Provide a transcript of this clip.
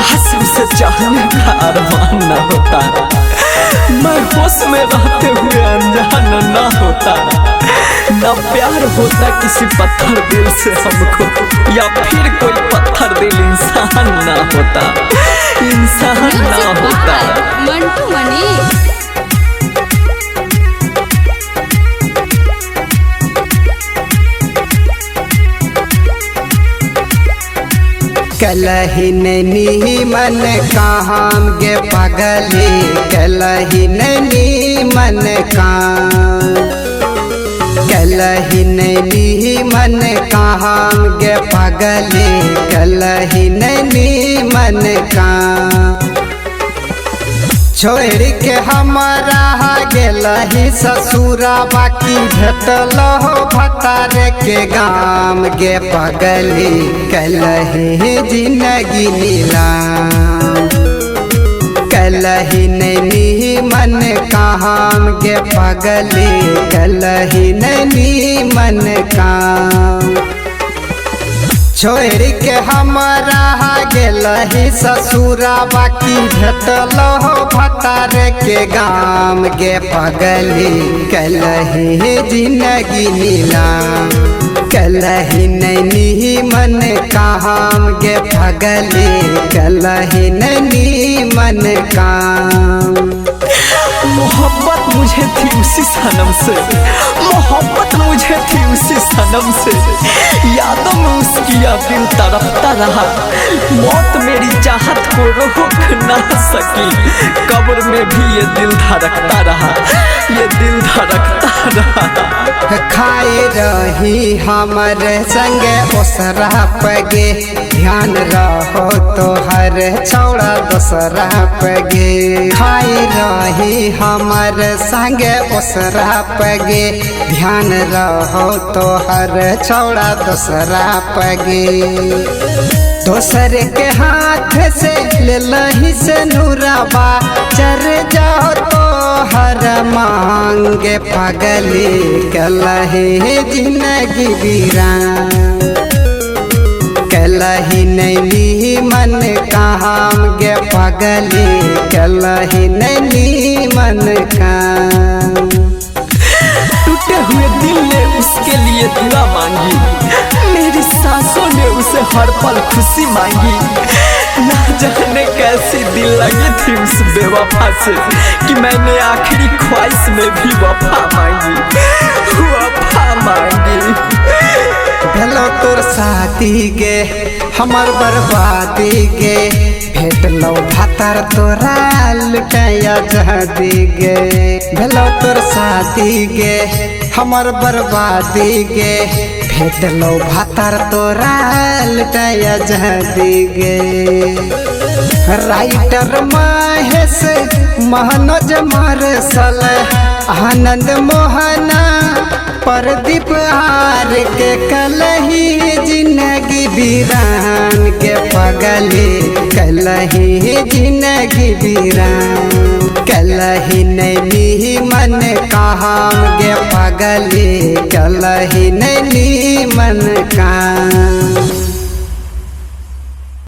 काश उसे चाहने का अरमान न होता, मैं होश में रहते हुए अनजान न होता, न प्यार होता किसी पत्थर दिल से हमको, या फिर कोई पत्थर दिल इंसान न होता, इंसान न होता। मंटू मनी कलही नैनी मन कहाँ गे पगली, कलही नैनी मन कहाँ, कलही नैनी मन कहाँ गे पगली, कलही नैनी मन कहाँ। छोड़ के हमारा गेलही ससुरा, बाकी भेटल हो भतार के गाम गे पगली, कलही जिंदगी नीलाम, कलही नैनी मन कहाँ गे पगली, कलही नैनी मन कहाँ। छोड़ के हमारा गेलही ससुरा, बाकी भेटल हो भतार के गाम गे पगली, कलही जिंदगी नीलाम, कलही नैनी मन कहाँ गे पगली, कलही नैनी मन कहाँ। मोहब्बत मुझे थी उसी सनम से, मोहब्बत मुझे थी उसी सनम से, यादों में उसकी दिल तड़पता रहा, मौत मेरी चाहत को रोक ना सकी, कब्र में भी ये दिल धड़कता रहा, ये दिल धड़कता रहा। खाए रही हमारे संगे ओसरा पगे, ध्यान रहो तो हर छौड़ा दोसरा पगे, खाए रही हमारे संगे ओसरा पगे, ध्यान रहो तो हर छौड़ा दोसरा पगे। दोसर के हाथ से ले लही से नूराबा, चर जाओ तो हर मांगे पगली, कलही जिंदगी वीरान, कलही नैनी मन कहाँ गे पगली, कलही नैनी मन कहाँ। टूटे हुए दिल ने उसके लिए दुआ मांगी, मेरी सांसों ने उसे हर पल खुशी मांगी, ना जाने कैसी दिल लगी थी उस बेवफा से, कि मैंने आखिरी ख्वाहिश में भी वफा मांगी, वफा मांगी। भेलो तोर शादी गे हमर बर्बादी गे, भेटलो भतार तोरा लुटाया जहदी गे, भेलो तोर शादी गे हमर बर्बादी गे, भेटलो भतार तोरा लुटाया जहदी गे। राइटर महेश महनोज मार्शल आनंद मोहना प्रदीप हार के, कलही जिंदगी वीरान के पगली, कलही जिंदगी वीरान, कलही नैनी मन कहाँ गे पगली, कलही नैनी मन कहाँ।